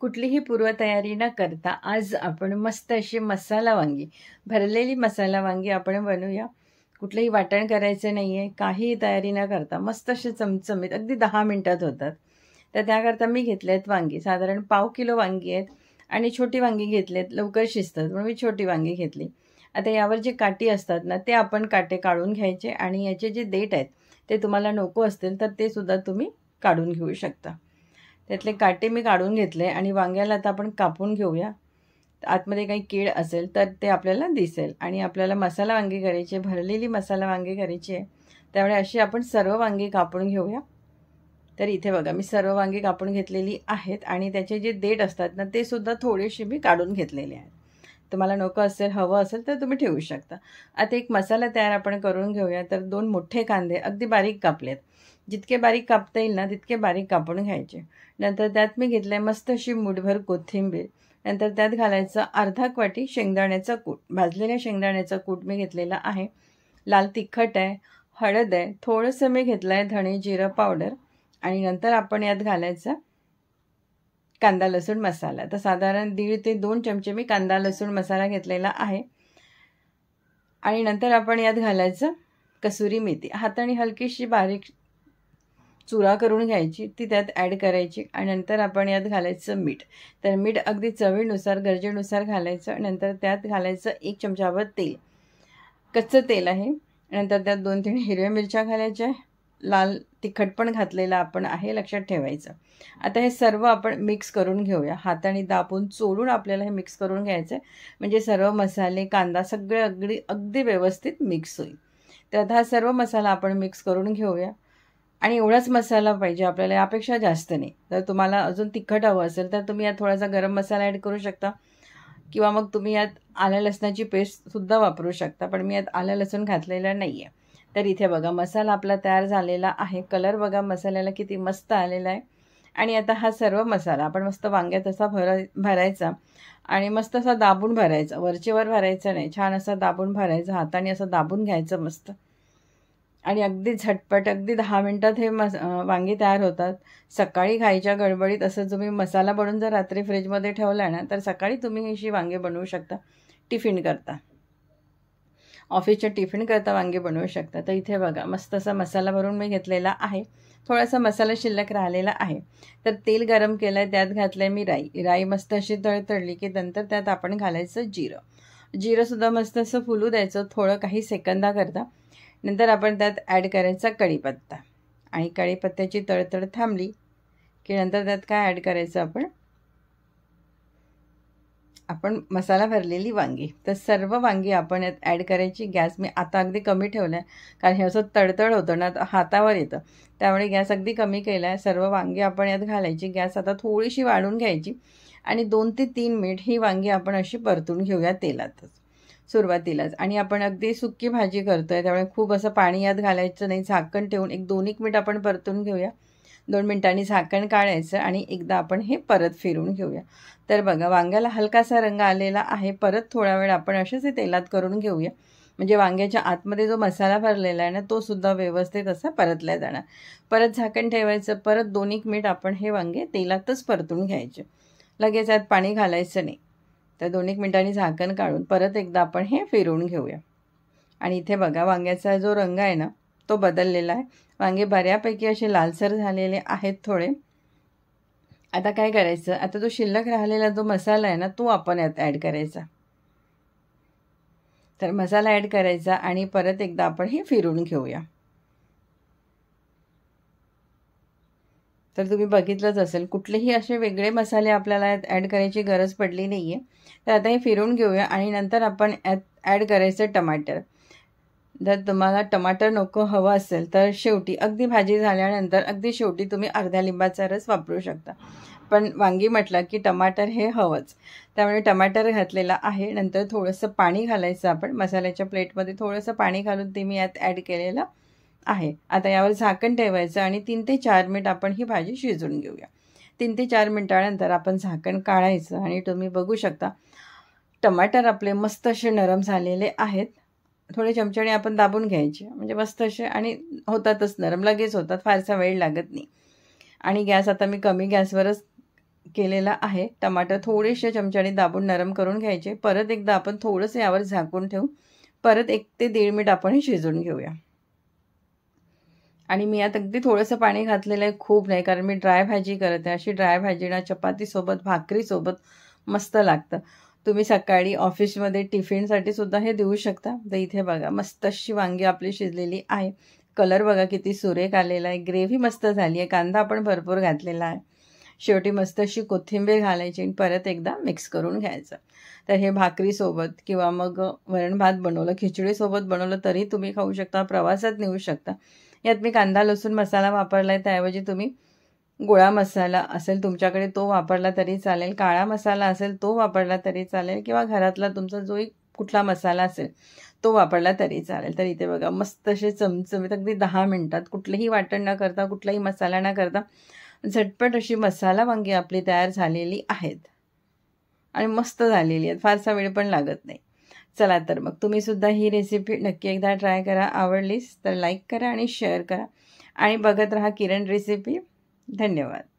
कुठलीही पूर्वतयारी न करता आज आपण मस्त अशी मसाला वांगी, भरलेली मसाला वांगी आपण बनवूया. कुठलंही वाटण करायचं नाही आहे, काहीही तयारी न करता मस्त असे चमचमीत अगदी 10 मिनिटात होतात. तर त्याकरता मी घेतले आहेत वांगी, साधारण पाव किलो वांगी आहेत आणि छोटी वांगी घेतली आहेत, लवकर शिजतात म्हणून मी छोटी वांगी घेतली. आता यावर जे काठी असतात ना, ते आपण काटे काढून घ्यायचे आणि याचे जे देठ आहेत ते तुम्हाला नको असतील तर ते सुद्धा तुम्ही काढून घेऊ शकता. त्यातले काटे मी काढून घेतले आणि वांग्याला आता आपण कापून घेऊया. आतमध्ये काही कीड असेल तर ते आपल्याला दिसेल. आणि आपल्याला मसाला वांगी करायची आहे, भरलेली मसाला वांगी करायची आहे, त्यामुळे अशी आपण सर्व वांगी कापून घेऊया. तर इथे बघा मी सर्व वांगी कापून घेतलेली आहेत आणि त्याचे जे देठ असतात ना ते सुद्धा थोडेसे मी काढून घेतलेले आहेत. तुम्हाला नको असेल, हवं असेल तर तुम्ही ठेवू शकता. आता एक मसाला तयार आपण करून घेऊया. तर 2 मोठे कांदे अगदी बारीक कापलेत. जितके बारीक कापता येईल ना तितके बारीक कापून घ्यायचे. नंतर त्यात मी घेतलं आहे मस्त अशी मूठभर कोथिंबीर. नंतर त्यात घालायचं अर्धा वाटी शेंगदाण्याचा कूट, भाजलेल्या शेंगदाण्याचा कूट मी घेतलेला आहे. लाल तिखट आहे, हळद आहे, थोडंसं मी घेतलं आहे धणे जिरं पावडर आणि नंतर आपण यात घालायचं कांदा लसूण मसाला. तर साधारण 1.5 ते 2 चमचे मी कांदा लसूण मसाला घेतलेला आहे. आणि नंतर आपण यात घालायचं कसुरी मेथी, हाताने हलकीशी बारीक चुरा करून घ्यायची, ती त्यात ॲड करायची. आणि नंतर आपण यात घालायचं मीठ. तर मीठ अगदी चवीनुसार गरजेनुसार घालायचं. नंतर त्यात घालायचं 1 चमचाभर तेल, कच्चं तेल आहे. नंतर त्यात 2-3 हिरव्या मिरच्या घालायच्या, लाल तिखट पण घातलेलं आपण आहे, लक्षात ठेवायचं. आता हे सर्व आपण मिक्स करून घेऊया. हाताने दाबून चोळून आपल्याला हे मिक्स करून घ्यायचं आहे, म्हणजे सर्व मसाले कांदा सगळे अगदी व्यवस्थित मिक्स होईल. तर आता हा सर्व मसाला आपण मिक्स करून घेऊया. आणि एवढाच मसाला पाहिजे आपल्याला, यापेक्षा जास्त नाही. जर तुम्हाला अजून तिखट हवं असेल तर तुम्ही यात थोडासा गरम मसाला ॲड करू शकता किंवा मग तुम्ही यात आलं लसणाची पेस्टसुद्धा वापरू शकता. पण मी यात आलं लसूण घातलेलं नाही आहे. तर इथे बघा मसाला आपला तयार झालेला आहे. कलर बघा मसाल्याला किती मस्त आलेला आहे. आणि आता हा सर्व मसाला आपण मस्त वांग्यात असा भरायचा आणि मस्त असा दाबून भरायचा, वरचेवर भरायचा नाही, छान असा दाबून भरायचा, हाताने असं दाबून घ्यायचं मस्त. आणि अगदी झटपट अगदी 10 मिनिटात हे वांगी तयार होतात. सकाळी खायच्या गडबडीत असं तुम्ही मसाला बनवून जर रात्री फ्रीजमध्ये ठेवला ना तर सकाळी तुम्ही अशी वांगे बनवू शकता. टिफिन करता, ऑफिसच्या टिफिन करता वांगे बनवू शकता. तर इथे बघा मस्त असा मसाला भरून मी घेतलेला आहे. थोडासा मसाला शिल्लक राहिलेला आहे. तर तेल गरम केलं आहे, त्यात घातलं आहे मी राई मस्त अशी तळतळली की नंतर त्यात आपण घालायचं जिरंसुद्धा मस्त असं फुलू द्यायचं थोडं काही सेकंदाकरता. नंतर आपण त्यात ॲड करायचा कढीपत्ता आणि कढीपत्त्याची तळतळ थांबली की नंतर त्यात काय ॲड करायचं आपण मसाला भरलेली वांगी. तर सर्व वांगी आपण यात ॲड करायची. गॅस मी आता अगदी कमी ठेवला आहे, कारण हे असं तळतळ होतं ना हातावर येतं, त्यामुळे गॅस अगदी कमी केला आहे. सर्व वांगी आपण यात घालायची. गॅस आता थोडीशी वाढून घ्यायची आणि 2 ते 3 मिनिट ही वांगी आपण अशी परतून घेऊया तेलातच सुरुवातीलाच. आणि आपण अगदी सुकी भाजी करतोय त्यामुळे खूप असं पाणी यात घालायचं नाही. झाकण ठेवून 1-2 मिनिट आपण परतून घेऊया. 2 मिनिटांनी झाकण काढायचं आणि एकदा आपण हे परत फिरून घेऊया. तर बघा वांग्याला हलकासा रंग आलेला आहे. परत थोडा वेळ आपण असेच हे तेलात करून घेऊया, म्हणजे वांग्याच्या आतमध्ये जो मसाला भरलेला आहे ना तो सुद्धा व्यवस्थित असा परतला जाणार. परत झाकण ठेवायचं. परत 2-1 मिनिट आपण हे वांगे तेलातच परतून घ्यायचे, लगेच यात पाणी घालायचं नाही. तर 2-1 मिनिटांनी झाकण काढून परत एकदा आपण हे फिरवून घेऊया. आणि इथे बघा वांग्याचा जो रंग आहे ना तो बदललेला आहे. वांगे बऱ्यापैकी असे लालसर झालेले आहेत थोडे. आता काय करायचं, आता जो शिल्लक राहिलेला जो मसाला आहे ना तो आपण यात ॲड करायचा. तर मसाला ॲड करायचा आणि परत एकदा आपण हे फिरवून घेऊया. तर तुम्ही बघितलंच असेल कुठलेही असे वेगळे मसाले आपल्याला यात ॲड करायची गरज पडली नाही आहे. तर आता हे फिरवून घेऊया आणि नंतर आपण यात ॲड करायचं टमाटर. जर तुम्हाला टमाटर नको हवं असेल तर शेवटी अगदी भाजी झाल्यानंतर अगदी शेवटी तुम्ही अर्ध्या लिंबाचा रस वापरू शकता. पण वांगी म्हटलं की टमाटर हे हवंच, त्यामुळे टमाटर घातलेला आहे. नंतर थोडंसं पाणी घालायचं आपण मसाल्याच्या प्लेटमध्ये, थोडंसं पाणी घालून ते मी यात ॲड केलेलं आहे. आता यावर झाकण ठेवायचं आणि 3 ते 4 मिनिट आपण ही भाजी शिजवून घेऊया. 3 ते 4 मिनिटानंतर आपण झाकण काढायचं आणि तुम्ही बघू शकता टमाटर आपले मस्त असे नरम झालेले आहेत. थोडे चमच्याने आपण दाबून घ्यायचे, म्हणजे मस्त असे आणि होतातच नरम, लगेच होतात, फारसा वेळ लागत नाही. आणि गॅस आता मी कमी गॅसवरच केलेला आहे. टमाटर थोडेसे चमच्याने दाबून नरम करून घ्यायचे. परत एकदा आपण थोडंसं यावर झाकून ठेवू. परत 1 ते 1.5 मिनिट आपण शिजवून घेऊया. आणि मी यात अगदी थोडंसं पाणी घातलेलं आहे, खूप नाही, कारण मी ड्राय भाजी करते. अशी ड्राय भाजी ना चपातीसोबत, भाकरीसोबत मस्त लागतं. तुम्ही सकाळी ऑफिसमध्ये टिफिनसाठी सुद्धा हे देऊ शकता. तर इथे बघा मस्त अशी वांगी आपली शिजलेली आहे. कलर बघा किती सुरेख आलेला आहे. ग्रेव्ही मस्त झाली आहे. कांदा आपण भरपूर घातलेला आहे. शेवटी मस्त अशी कोथिंबीर घालायची आणि परत एकदा मिक्स करून घ्यायचं. तर हे भाकरीसोबत किंवा मग वरण भात बनवलं, खिचडीसोबत बनवलं तरी तुम्ही खाऊ शकता, प्रवासात नेऊ शकता. यात मी कांदा लसूण मसाला वापरला आहे, त्याऐवजी तुम्ही गोळा मसाला असेल तुमच्याकडे तो वापरला तरी चालेल, काळा मसाला असेल तो वापरला तरी चालेल, किंवा घरातला तुमचा जो कुठला मसाला असेल तो वापरला तरी चालेल. तर इथे बघा मस्त असे चमचमीत अगदी 10 मिनिटात कुठलंही वाटण न करता, कुठलाही मसाला न करता झटपट अशी मसाला वांगी आपली तयार झालेली आहेत आणि मस्त झालेली आहेत. फारसा वेळ पण लागत नाही. चला तर मग तुम्ही सुद्धा ही रेसिपी नक्की एकदा ट्राय करा. आवडलीच तर लाईक करा आणि शेअर करा आणि बघत राहा किरण रेसिपी. धन्यवाद.